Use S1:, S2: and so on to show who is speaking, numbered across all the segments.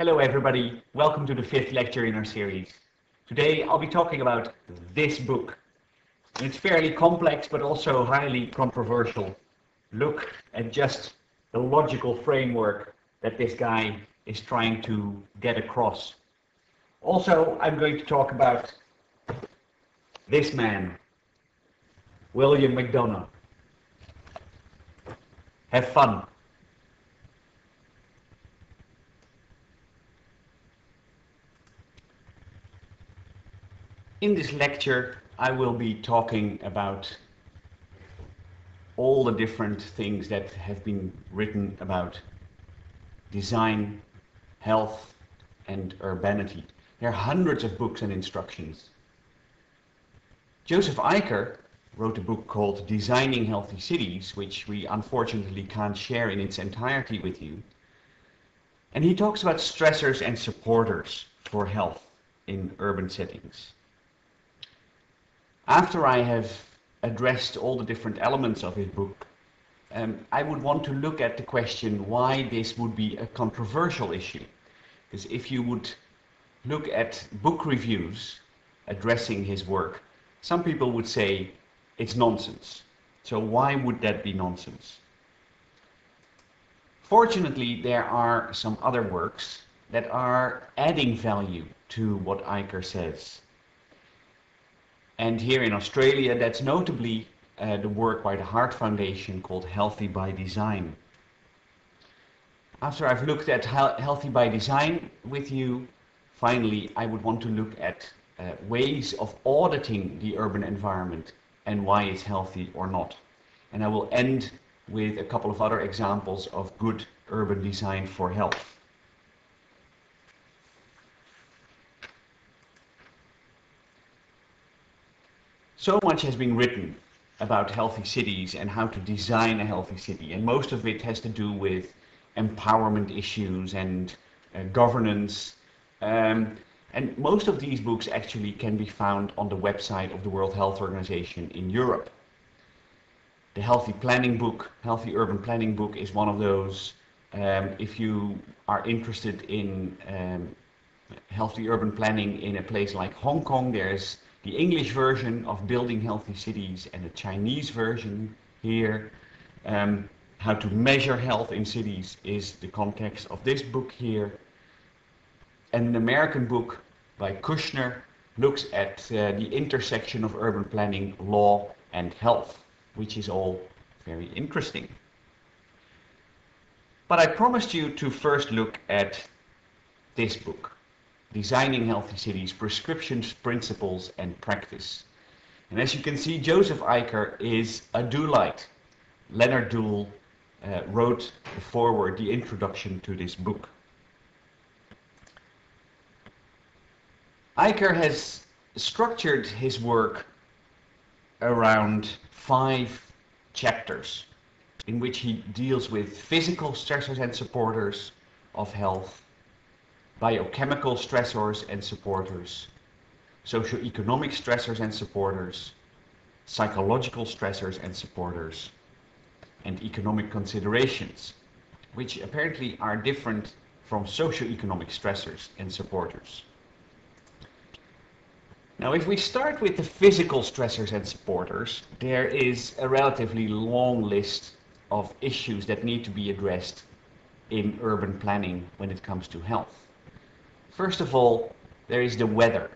S1: Hello everybody, welcome to the fifth lecture in our series. Today I'll be talking about this book. It's fairly complex but also highly controversial. Look at just the logical framework that this guy is trying to get across. Also, I'm going to talk about this man, William McDonough. Have fun. In this lecture, I will be talking about all the different things that have been written about design, health, and urbanity. There are hundreds of books and instructions. Joseph Eicher wrote a book called Designing Healthy Cities, which we unfortunately can't share in its entirety with you. And he talks about stressors and supporters for health in urban settings. After I have addressed all the different elements of his book, I would want to look at the question why this would be a controversial issue. Because if you would look at book reviews addressing his work, some people would say it's nonsense. So why would that be nonsense? Fortunately, there are some other works that are adding value to what Eicher says. And here in Australia, that's notably the work by the Heart Foundation called Healthy by Design. After I've looked at Healthy by Design with you, finally I would want to look at ways of auditing the urban environment and why it's healthy or not. And I will end with a couple of other examples of good urban design for health. So much has been written about healthy cities and how to design a healthy city, and most of it has to do with empowerment issues and governance. And most of these books actually can be found on the website of the World Health Organization in Europe. The Healthy Planning book, Healthy Urban Planning book, is one of those. If you are interested in healthy urban planning in a place like Hong Kong, there's the English version of Building Healthy Cities and the Chinese version here. How to measure health in cities is the context of this book here. And an American book by Kushner looks at the intersection of urban planning, law, and health, which is all very interesting. But I promised you to first look at this book. Designing Healthy Cities, Prescriptions, Principles and Practice. And as you can see, Joseph Eicher is a Doolite. Leonard Dool wrote the foreword, the introduction to this book. Eicher has structured his work around 5 chapters in which he deals with physical stressors and supporters of health, biochemical stressors and supporters, socioeconomic stressors and supporters, psychological stressors and supporters, and economic considerations, which apparently are different from socioeconomic stressors and supporters. Now, if we start with the physical stressors and supporters, there is a relatively long list of issues that need to be addressed in urban planning when it comes to health. First of all, there is the weather.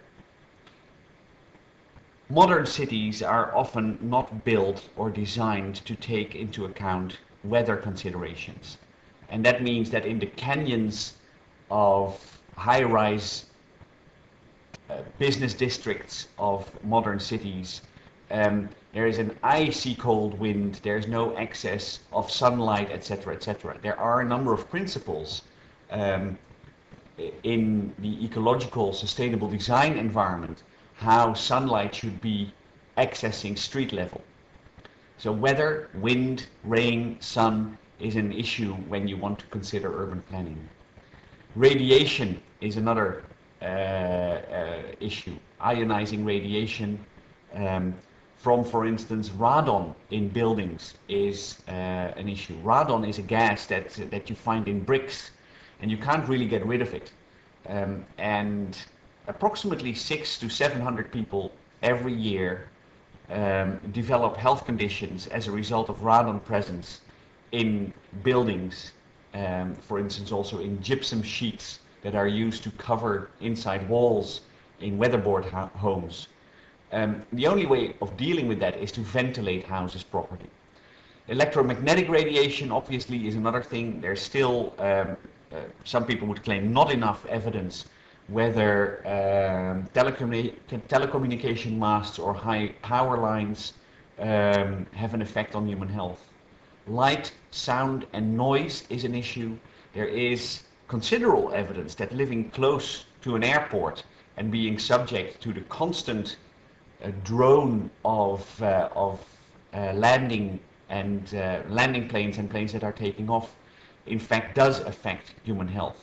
S1: Modern cities are often not built or designed to take into account weather considerations. And that means that in the canyons of high-rise business districts of modern cities, there is an icy cold wind, there's no excess of sunlight, etc., etc. There are a number of principles in the ecological sustainable design environment how sunlight should be accessing street level. So weather, wind, rain, sun is an issue when you want to consider urban planning. Radiation is another issue. Ionizing radiation from, for instance, radon in buildings is an issue. Radon is a gas that you find in bricks and you can't really get rid of it. And approximately 600 to 700 people every year develop health conditions as a result of radon presence in buildings, for instance also in gypsum sheets that are used to cover inside walls in weatherboard homes. The only way of dealing with that is to ventilate houses properly. Electromagnetic radiation obviously is another thing. There's still, some people would claim, not enough evidence whether telecommunication masts or high power lines have an effect on human health. Light, sound and noise is an issue. There is considerable evidence that living close to an airport and being subject to the constant drone of landing and landing planes and planes that are taking off, in fact, does affect human health.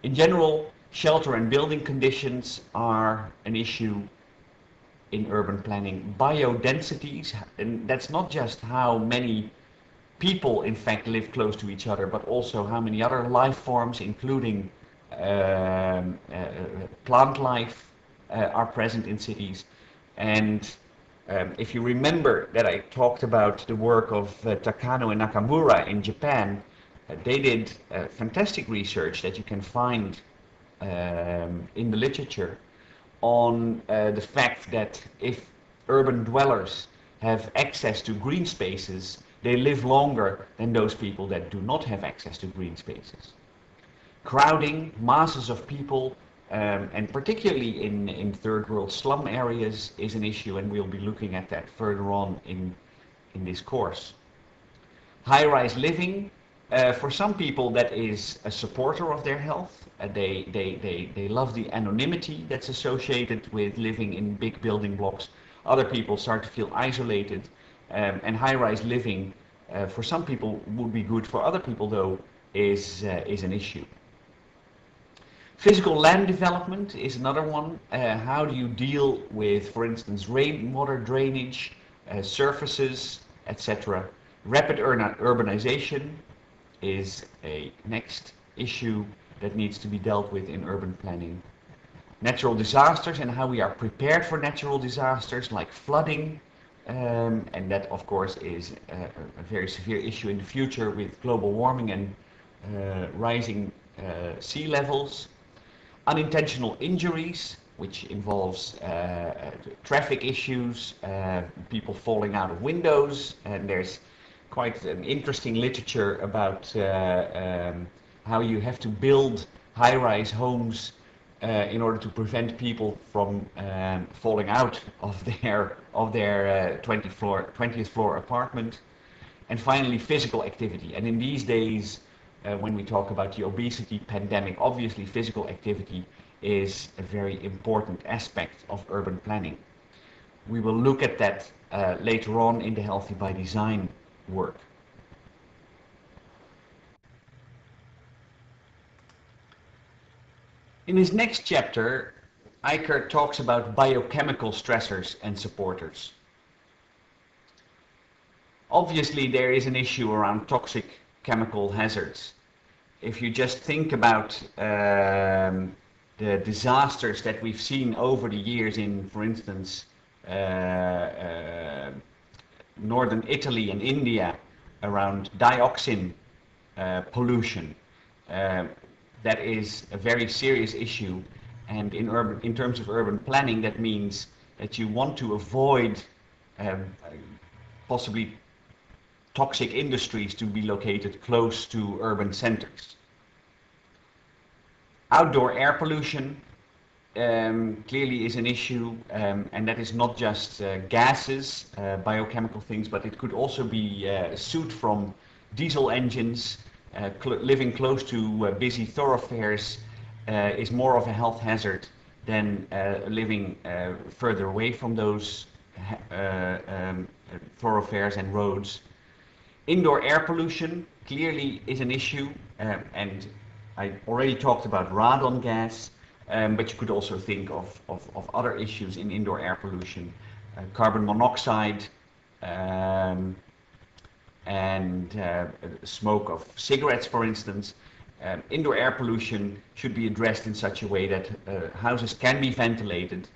S1: In general, shelter and building conditions are an issue in urban planning. Biodensities, and that's not just how many people in fact live close to each other, but also how many other life forms, including plant life, are present in cities. And if you remember that I talked about the work of Takano and Nakamura in Japan, they did fantastic research that you can find in the literature on the fact that if urban dwellers have access to green spaces, they live longer than those people that do not have access to green spaces. Crowding, masses of people, and particularly in third world slum areas is an issue, and we'll be looking at that further on in this course. High-rise living, for some people that is a supporter of their health. They love the anonymity that's associated with living in big building blocks. Other people start to feel isolated, and high-rise living for some people would be good. For other people though is an issue. Physical land development is another one. How do you deal with, for instance, rainwater drainage, surfaces, etc. Rapid urbanization is a next issue that needs to be dealt with in urban planning. Natural disasters and how we are prepared for natural disasters like flooding, and that of course is a very severe issue in the future with global warming and rising sea levels. Unintentional injuries, which involves traffic issues, people falling out of windows, and there's quite an interesting literature about how you have to build high-rise homes in order to prevent people from falling out of their 20th floor apartment. And finally, physical activity. And in these days, when we talk about the obesity pandemic, obviously physical activity is a very important aspect of urban planning. We will look at that later on in the Healthy by Design work. In his next chapter, Eichert talks about biochemical stressors and supporters. Obviously, there is an issue around toxic chemical hazards. If you just think about the disasters that we've seen over the years in, for instance, northern Italy and India around dioxin pollution, that is a very serious issue. And in terms of urban planning, that means that you want to avoid possibly toxic industries to be located close to urban centers. Outdoor air pollution clearly is an issue, and that is not just gases, biochemical things, but it could also be soot from diesel engines. Living close to busy thoroughfares is more of a health hazard than living further away from those thoroughfares and roads. Indoor air pollution clearly is an issue, and I already talked about radon gas, but you could also think of other issues in indoor air pollution, carbon monoxide, and smoke of cigarettes, for instance. Indoor air pollution should be addressed in such a way that houses can be ventilated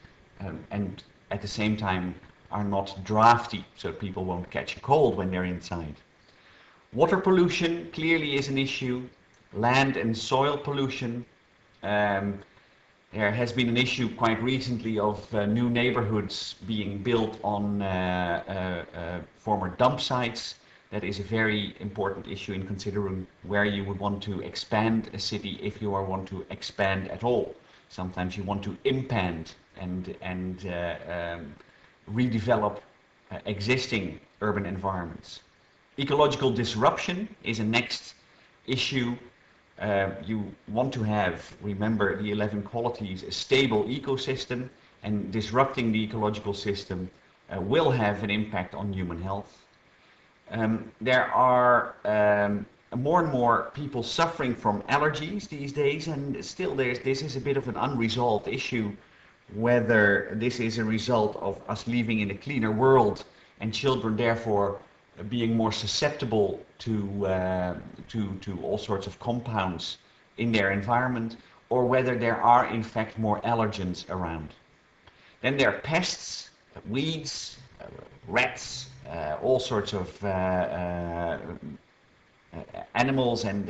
S1: and at the same time are not drafty, so people won't catch a cold when they're inside. Water pollution clearly is an issue. Land and soil pollution. Um, there has been an issue quite recently of new neighborhoods being built on former dump sites. That is a very important issue in considering where you would want to expand a city if you want to expand at all. Sometimes you want to impand and redevelop existing urban environments. Ecological disruption is a next issue. You want to have, remember the 11 qualities, a stable ecosystem, and disrupting the ecological system will have an impact on human health. There are more and more people suffering from allergies these days, and still this is a bit of an unresolved issue, whether this is a result of us living in a cleaner world and children therefore being more susceptible to all sorts of compounds in their environment, or whether there are in fact more allergens around. Then there are pests, weeds, rats, all sorts of animals and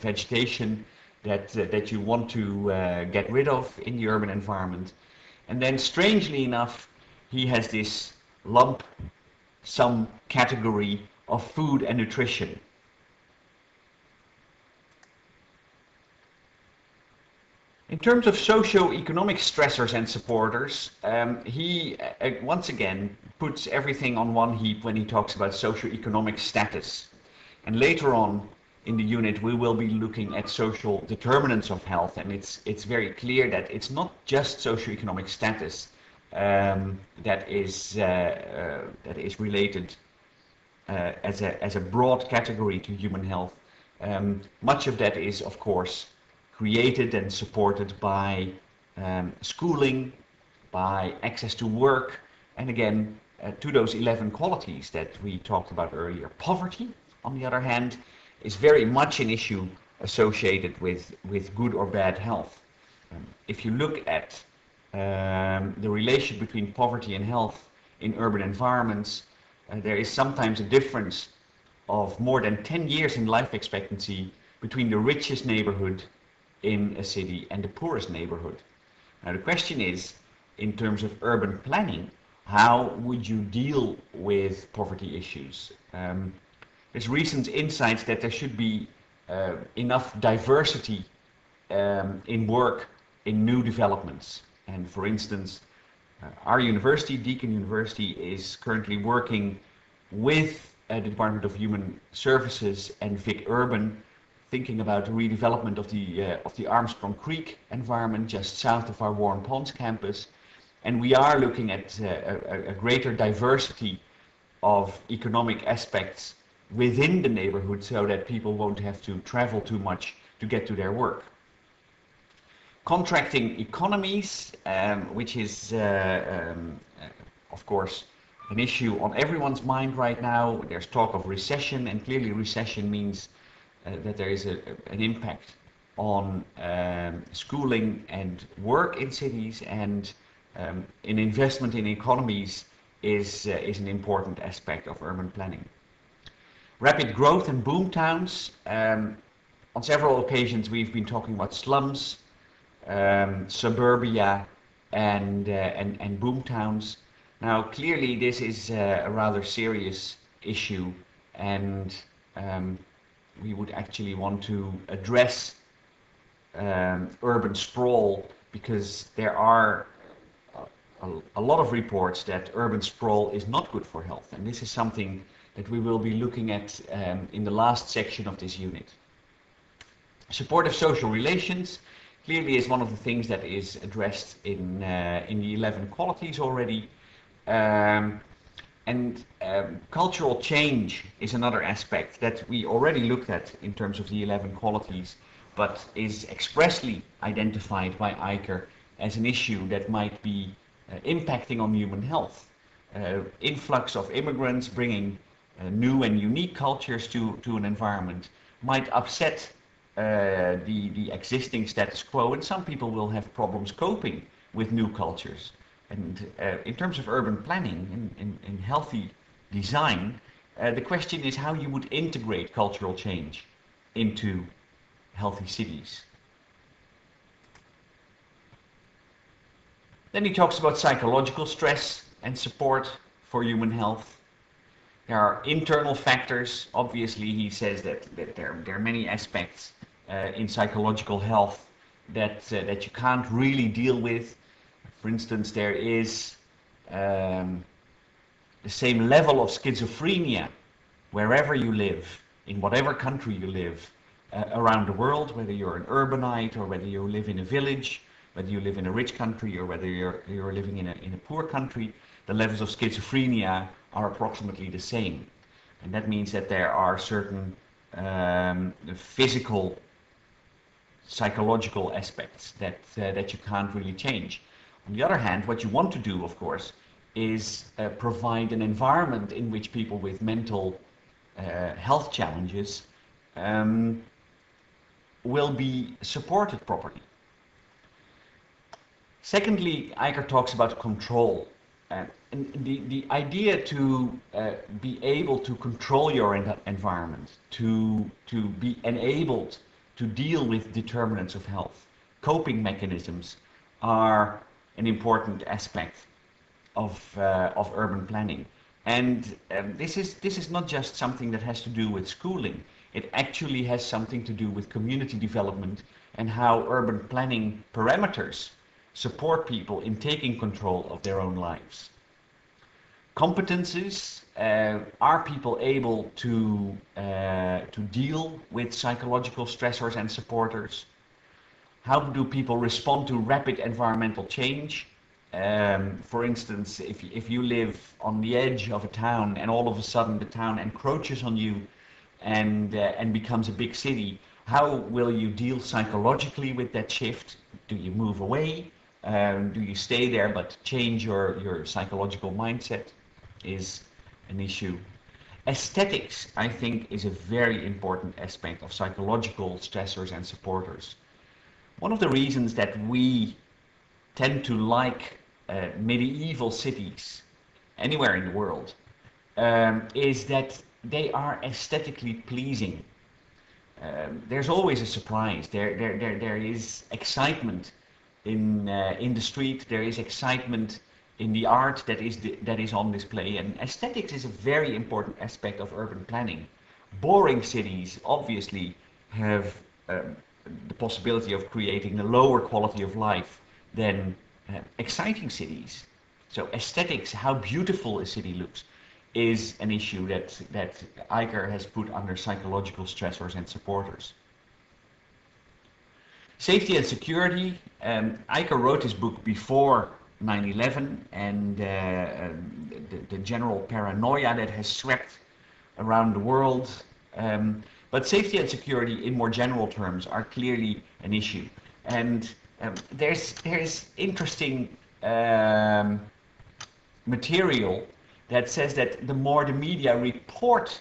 S1: vegetation that you want to get rid of in the urban environment. And then strangely enough, he has this lump sum category of food and nutrition. In terms of socio-economic stressors and supporters, he once again puts everything on one heap when he talks about socio-economic status. And later on in the unit we will be looking at social determinants of health, and it's very clear that it's not just socio-economic status that is related as a broad category to human health. Much of that is, of course, created and supported by schooling, by access to work, and again, to those 11 qualities that we talked about earlier. Poverty, on the other hand, is very much an issue associated with good or bad health. If you look at the relation between poverty and health in urban environments, there is sometimes a difference of more than 10 years in life expectancy between the richest neighborhood in a city and the poorest neighborhood. Now the question is, in terms of urban planning, how would you deal with poverty issues? There's recent insights that there should be enough diversity in work in new developments. And for instance, our university, Deakin University, is currently working with the Department of Human Services and Vic Urban, thinking about the redevelopment of the Armstrong Creek environment just south of our Warren Ponds campus. And we are looking at a greater diversity of economic aspects within the neighborhood so that people won't have to travel too much to get to their work. Contracting economies, which is of course an issue on everyone's mind right now. There's talk of recession, and clearly recession means that there is an impact on schooling and work in cities, and an investment in economies is an important aspect of urban planning. Rapid growth and boom towns. On several occasions we've been talking about slums, suburbia, and boom towns. Now clearly this is a rather serious issue, and we would actually want to address urban sprawl, because there are a lot of reports that urban sprawl is not good for health, and this is something that we will be looking at in the last section of this unit. Supportive social relations clearly is one of the things that is addressed in the 11 qualities already. Cultural change is another aspect that we already looked at in terms of the 11 qualities, but is expressly identified by ICER as an issue that might be impacting on human health. Influx of immigrants bringing new and unique cultures to an environment might upset the existing status quo, and some people will have problems coping with new cultures. And in terms of urban planning and healthy design, the question is how you would integrate cultural change into healthy cities. Then he talks about psychological stress and support for human health. There are internal factors. Obviously, he says that there are many aspects in psychological health that you can't really deal with. For instance, there is the same level of schizophrenia wherever you live, in whatever country you live, around the world, whether you're an urbanite or whether you live in a village, whether you live in a rich country or whether you're living in a poor country, the levels of schizophrenia are approximately the same. And that means that there are certain physical, psychological aspects that you can't really change. On the other hand, what you want to do, of course, is provide an environment in which people with mental health challenges will be supported properly. Secondly, Eicher talks about control. And the idea to be able to control your environment, to be enabled to deal with determinants of health, coping mechanisms are an important aspect of urban planning. And this is not just something that has to do with schooling. It actually has something to do with community development and how urban planning parameters support people in taking control of their own lives. Competences, are people able to deal with psychological stressors and supporters? How do people respond to rapid environmental change? For instance, if you live on the edge of a town and all of a sudden the town encroaches on you and becomes a big city, how will you deal psychologically with that shift? Do you move away? Do you stay there but change your psychological mindset is an issue. Aesthetics, I think, is a very important aspect of psychological stressors and supporters. One of the reasons that we tend to like medieval cities anywhere in the world is that they are aesthetically pleasing. There's always a surprise. There is excitement in the street. There is excitement in the art that is on display. And aesthetics is a very important aspect of urban planning. Boring cities obviously have the possibility of creating a lower quality of life than exciting cities. So aesthetics, how beautiful a city looks, is an issue that Eicher has put under psychological stressors and supporters. Safety and security. Eicher wrote his book before 9/11 and the general paranoia that has swept around the world. But safety and security in more general terms are clearly an issue. And there's interesting material that says that the more the media report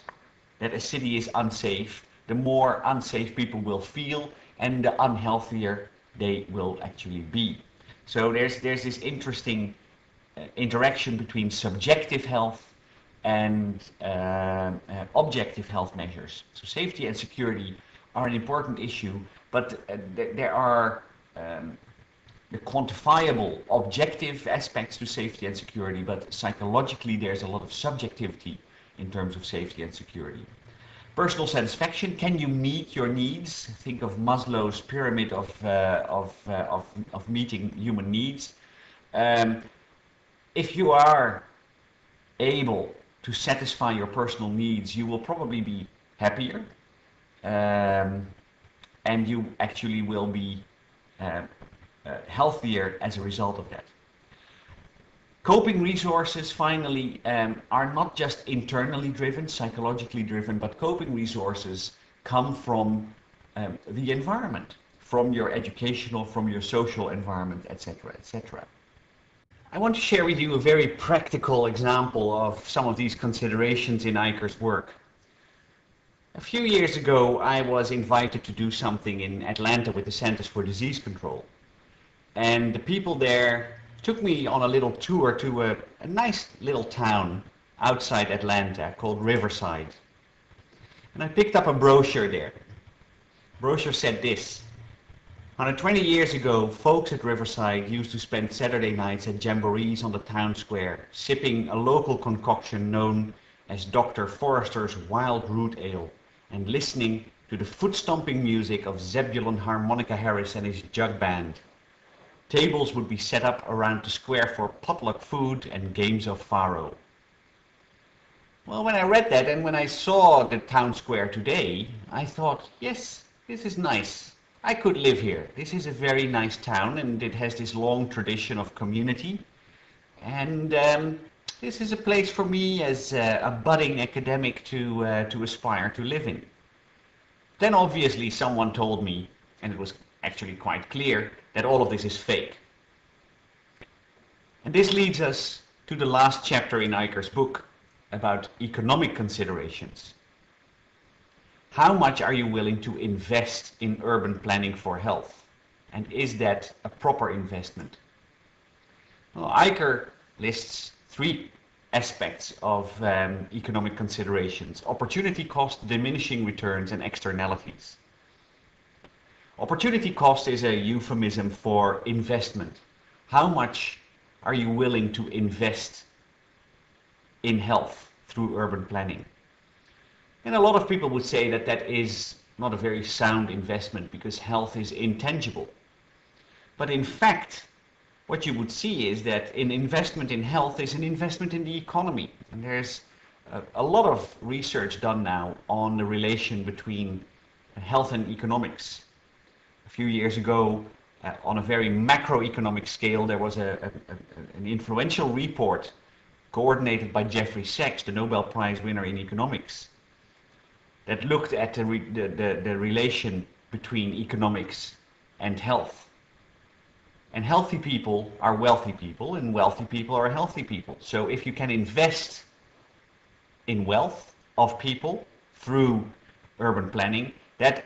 S1: that a city is unsafe, the more unsafe people will feel and the unhealthier they will actually be. So there's this interesting interaction between subjective health and objective health measures. So safety and security are an important issue, but there are the quantifiable objective aspects to safety and security, but psychologically there's a lot of subjectivity in terms of safety and security. Personal satisfaction, can you meet your needs? Think of Maslow's pyramid of meeting human needs. If you are able to satisfy your personal needs, you will probably be happier, and you actually will be healthier as a result of that. Coping resources, finally, are not just internally driven, psychologically driven, but coping resources come from the environment, from your educational, from your social environment, etc., etc. I want to share with you a very practical example of some of these considerations in Eicher's work. A few years ago, I was invited to do something in Atlanta with the Centers for Disease Control. And the people there took me on a little tour to a nice little town outside Atlanta called Riverside. And I picked up a brochure there. The brochure said this: 120 years ago, folks at Riverside used to spend Saturday nights at jamborees on the town square, sipping a local concoction known as Dr. Forrester's Wild Root Ale, and listening to the foot-stomping music of Zebulon Harmonica Harris and his jug band. Tables would be set up around the square for potluck food and games of faro. Well, when I read that and when I saw the town square today, I thought, yes, this is nice. I could live here. This is a very nice town and it has this long tradition of community. And this is a place for me as a budding academic to aspire to live in. Then obviously someone told me, and it was actually quite clear, that all of this is fake. And this leads us to the last chapter in Eicher's book about economic considerations. How much are you willing to invest in urban planning for health? And is that a proper investment? Well, Eicher lists three aspects of economic considerations: opportunity cost, diminishing returns, and externalities. Opportunity cost is a euphemism for investment. How much are you willing to invest in health through urban planning? And a lot of people would say that that is not a very sound investment because health is intangible. But in fact, what you would see is that an investment in health is an investment in the economy. And there's a lot of research done now on the relation between health and economics. A few years ago, on a very macroeconomic scale, there was an influential report coordinated by Jeffrey Sachs, the Nobel Prize winner in economics, that looked at the relation between economics and health. And healthy people are wealthy people, and wealthy people are healthy people. So if you can invest in wealth of people through urban planning, that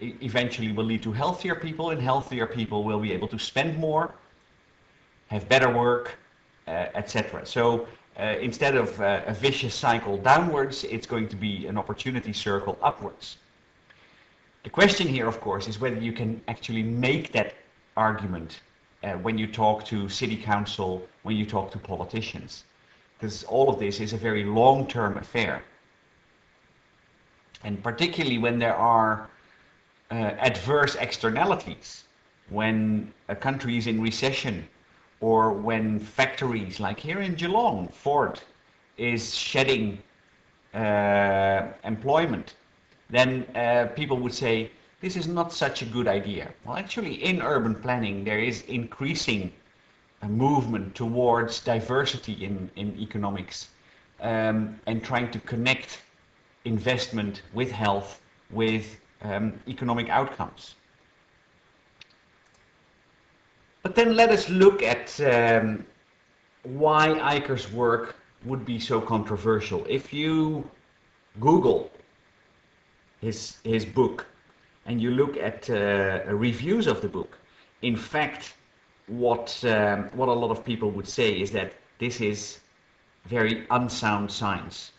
S1: eventually will lead to healthier people, and healthier people will be able to spend more, have better work, etc. So instead of a vicious cycle downwards, it's going to be an opportunity circle upwards. The question here, of course, is whether you can actually make that argument when you talk to city council, when you talk to politicians, because all of this is a very long-term affair. And particularly when there are adverse externalities, when a country is in recession, or when factories, like here in Geelong, Ford is shedding employment, then people would say, this is not such a good idea. Well, actually, in urban planning, there is increasing movement towards diversity in economics, and trying to connect investment with health, with economic outcomes. But then let us look at why Eicher's work would be so controversial. If you Google his book and you look at reviews of the book, in fact, what a lot of people would say is that this is very unsound science.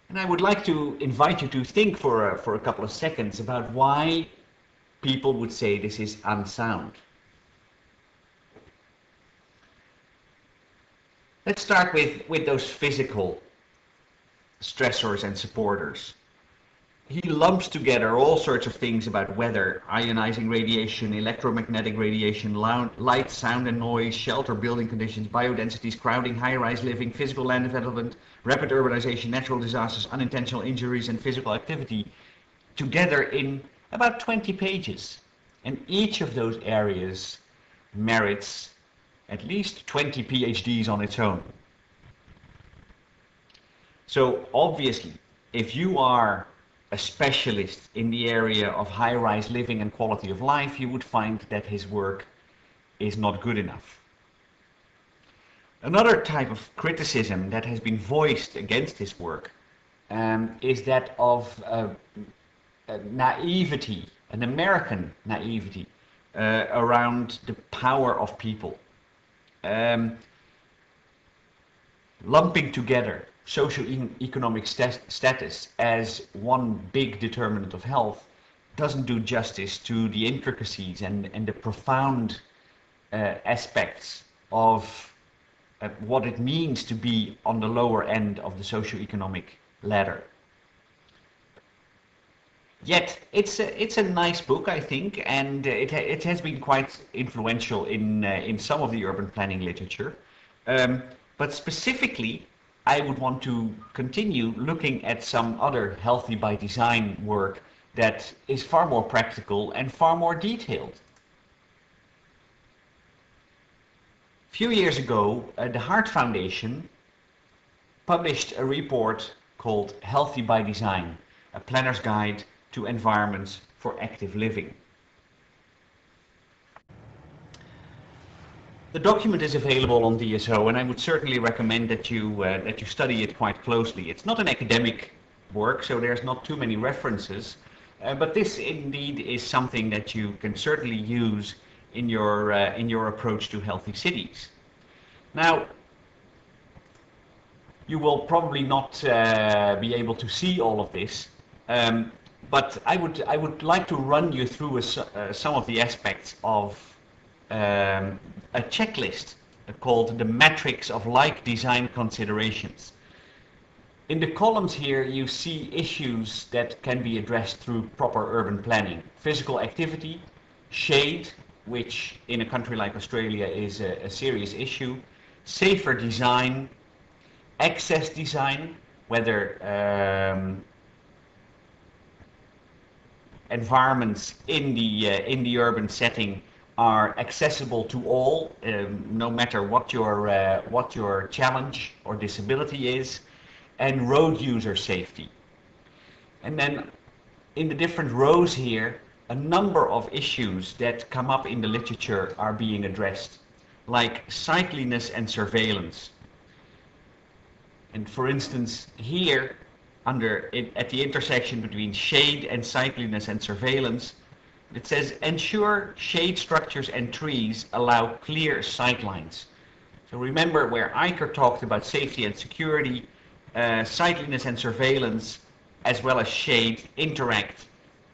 S1: And I would like to invite you to think for a couple of seconds about why people would say this is unsound. Let's start with those physical stressors and supporters. He lumps together all sorts of things about weather: ionizing radiation, electromagnetic radiation, light, sound and noise, shelter, building conditions, biodensities, crowding, high-rise living, physical land development, rapid urbanization, natural disasters, unintentional injuries, and physical activity, together in about 20 pages. And each of those areas merits at least 20 PhDs on its own. So obviously, if you are a specialist in the area of high-rise living and quality of life, you would find that his work is not good enough. Another type of criticism that has been voiced against his work is that of naivety, an American naivety around the power of people. Um, Lumping together socio-economic status as one big determinant of health doesn't do justice to the intricacies and the profound aspects of what it means to be on the lower end of the socio-economic ladder. Yet it's a nice book, I think, and it has been quite influential in some of the urban planning literature. Um, but specifically, I would want to continue looking at some other healthy by design work that is far more practical and far more detailed. A few years ago, the Heart Foundation published a report called Healthy by Design, a planner's guide to environments for active living. The document is available on DSO, and I would certainly recommend that you study it quite closely. It's not an academic work, so there's not too many references, but this indeed is something that you can certainly use in your approach to healthy cities. Now, you will probably not be able to see all of this, but I would like to run you through some of the aspects of a checklist called the Matrix of Like Design Considerations. In the columns here you see issues that can be addressed through proper urban planning. Physical activity, shade, which in a country like Australia is a serious issue, safer design, access design, whether environments in the urban setting are accessible to all, no matter what your challenge or disability is, and road user safety. And then in the different rows here, a number of issues that come up in the literature are being addressed, like sightliness and surveillance. And for instance, here, at the intersection between shade and sightliness and surveillance, it says ensure shade structures and trees allow clear sightlines. So remember where Eicher talked about safety and security, sightliness and surveillance, as well as shade, interact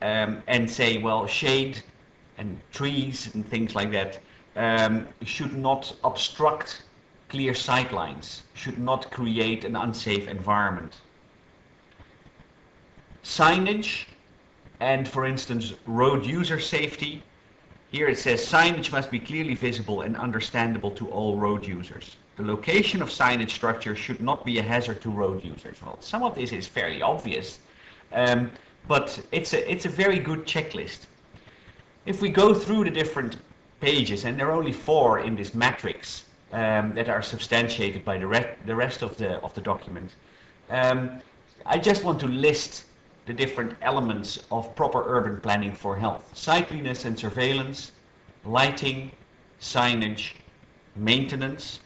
S1: and say, well, shade and trees and things like that should not obstruct clear sightlines, should not create an unsafe environment. Signage and, for instance, road user safety. Here it says signage must be clearly visible and understandable to all road users. The location of signage structure should not be a hazard to road users. Well, some of this is fairly obvious, but it's a very good checklist. If we go through the different pages, and there are only 4 in this matrix that are substantiated by the rest of the document, I just want to list the different elements of proper urban planning for health. Sightliness and surveillance, lighting, signage, maintenance.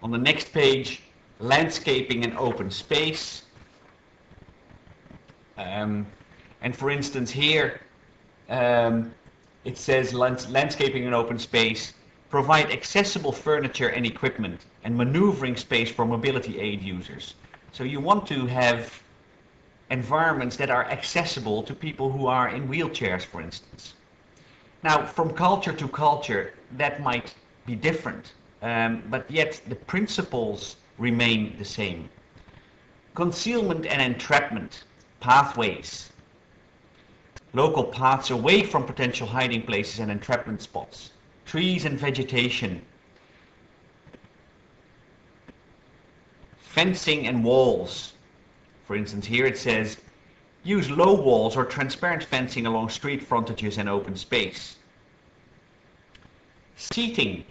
S1: On the next page, landscaping and open space. And for instance here, it says landscaping and open space, provide accessible furniture and equipment and maneuvering space for mobility aid users. So you want to have environments that are accessible to people who are in wheelchairs, for instance. Now, from culture to culture, that might be different, but yet the principles remain the same. Concealment and entrapment, pathways, local paths away from potential hiding places and entrapment spots, trees and vegetation, fencing and walls. For instance, here it says, use low walls or transparent fencing along street frontages and open space. Seating.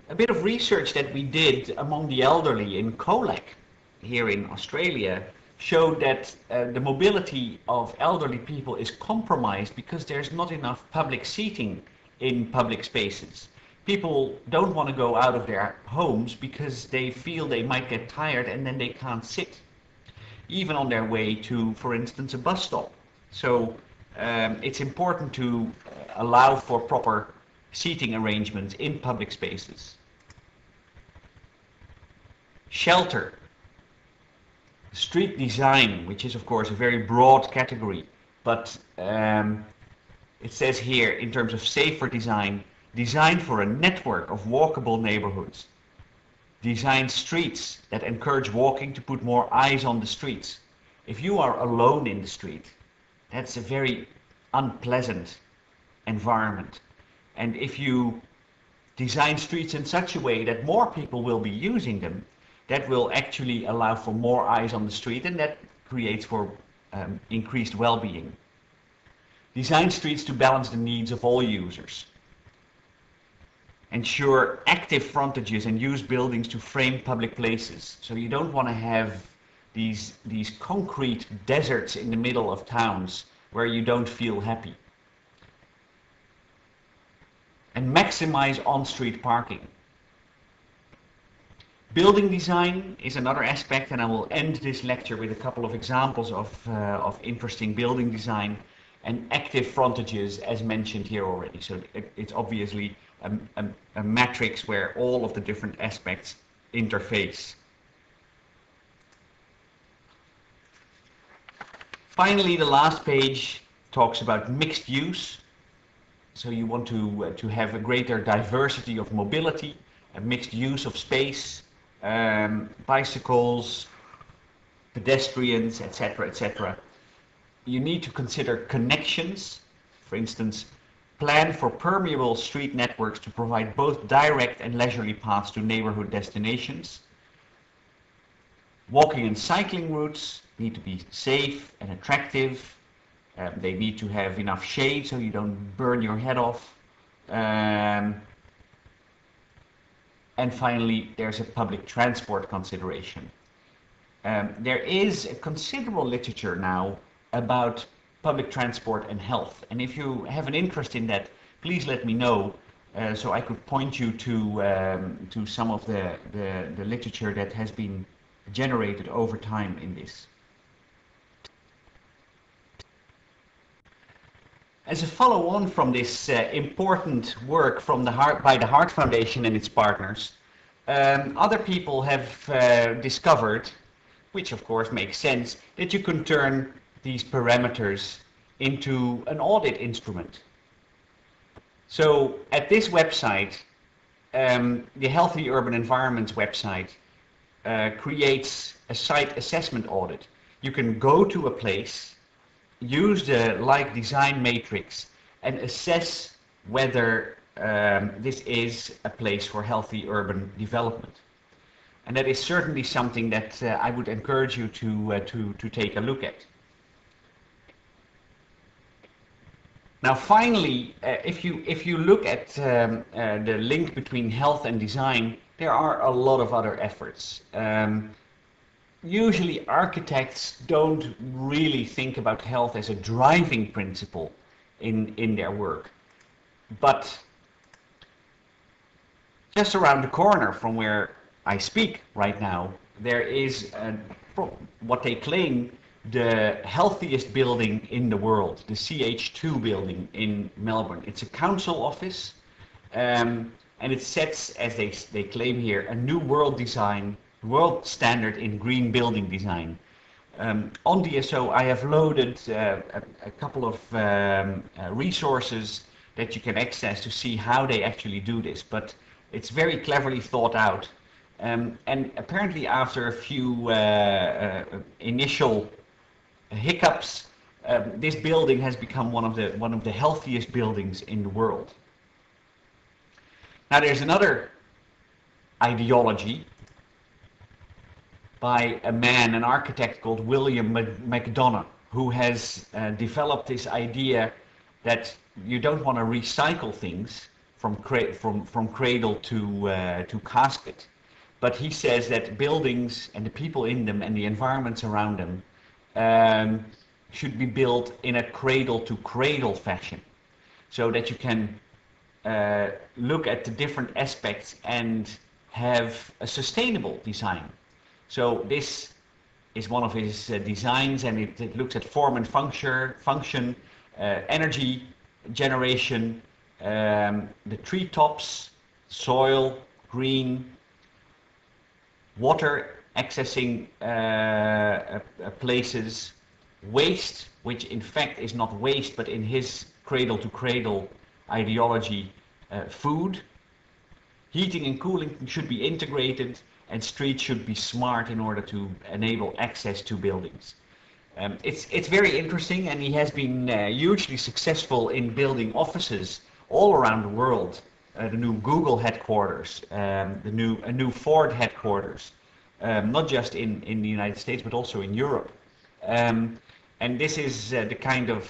S1: A bit of research that we did among the elderly in Colac, here in Australia, showed that the mobility of elderly people is compromised because there's not enough public seating in public spaces. People don't want to go out of their homes because they feel they might get tired and then they can't sit, even on their way to, for instance, a bus stop. So it's important to allow for proper seating arrangements in public spaces. Shelter. Street design, which is of course a very broad category, but it says here in terms of safer design, design for a network of walkable neighborhoods. Design streets that encourage walking to put more eyes on the streets. If you are alone in the street, that's a very unpleasant environment. And if you design streets in such a way that more people will be using them, that will actually allow for more eyes on the street, and that creates for increased well-being. Design streets to balance the needs of all users. Ensure active frontages and use buildings to frame public places. So you don't want to have these concrete deserts in the middle of towns where you don't feel happy. And maximize on-street parking. Building design is another aspect, and I will end this lecture with a couple of examples of interesting building design and active frontages as mentioned here already. So it's obviously a matrix where all of the different aspects interface. Finally, the last page talks about mixed use. So you want to have a greater diversity of mobility, a mixed use of space, bicycles, pedestrians, etc., etc. You need to consider connections. For instance, plan for permeable street networks to provide both direct and leisurely paths to neighborhood destinations. Walking and cycling routes need to be safe and attractive. They need to have enough shade so you don't burn your head off. And finally, there's a public transport consideration. There is a considerable literature now about public transport and health. And if you have an interest in that, please let me know so I could point you to some of the literature that has been generated over time in this. As a follow-on from this important work from by the Heart Foundation and its partners, other people have discovered, which of course makes sense, that you can turn these parameters into an audit instrument. So at this website, the Healthy Urban Environments website creates a site assessment audit. You can go to a place, use the like design matrix, and assess whether this is a place for healthy urban development. And that is certainly something that I would encourage you to take a look at. Now finally, if you look at the link between health and design, there are a lot of other efforts. Usually architects don't really think about health as a driving principle in their work. But just around the corner from where I speak right now, there is what they claim the healthiest building in the world, the CH2 building in Melbourne. It's a council office, and it sets, as they claim here, a new world standard in green building design. On DSO, I have loaded a couple of resources that you can access to see how they actually do this, but it's very cleverly thought out. And apparently after a few initial hiccups, this building has become one of the healthiest buildings in the world. Now there's another ideology by a man, an architect called William McDonough, who has developed this idea that you don't want to recycle things from cradle to casket. But he says that buildings and the people in them and the environments around them should be built in a cradle to cradle fashion, so that you can look at the different aspects and have a sustainable design. So this is one of his designs, and it looks at form and function, energy generation, the treetops, soil, green, water accessing places, waste, which in fact is not waste, but in his cradle-to-cradle ideology, food. Heating and cooling should be integrated, and streets should be smart in order to enable access to buildings. It's very interesting, and he has been hugely successful in building offices all around the world. The new Google headquarters, a new Ford headquarters, not just in the United States but also in Europe. And this is the kind of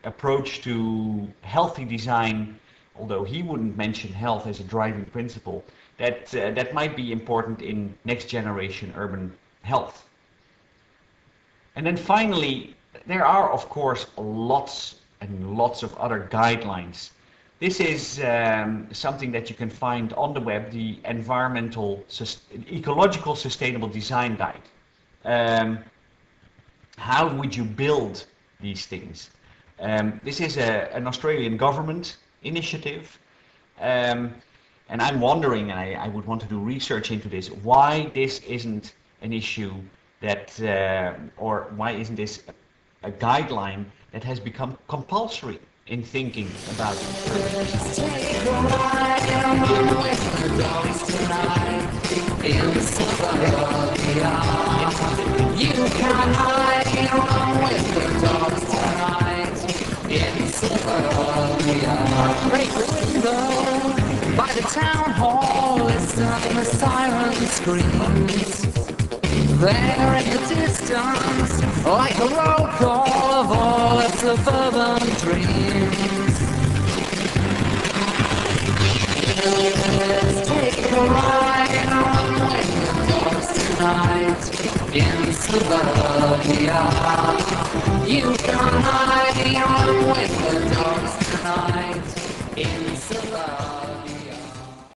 S1: approach to healthy design, although he wouldn't mention health as a driving principle, that might be important in next generation urban health. And then finally, there are of course lots and lots of other guidelines. This is something that you can find on the web, the Ecological Sustainable Design Guide. How would you build these things? This is an Australian government initiative, and I'm wondering, and I would want to do research into this, why this isn't an issue that, or why isn't this a guideline that has become compulsory in thinking about You can hide with the dogs tonight in suburbia. Break the window by the town hall, listen the siren screams. There in the distance, like the roll call of all the suburban dreams. Let's take a ride with the dogs tonight in suburbia. You can hide with the dogs tonight.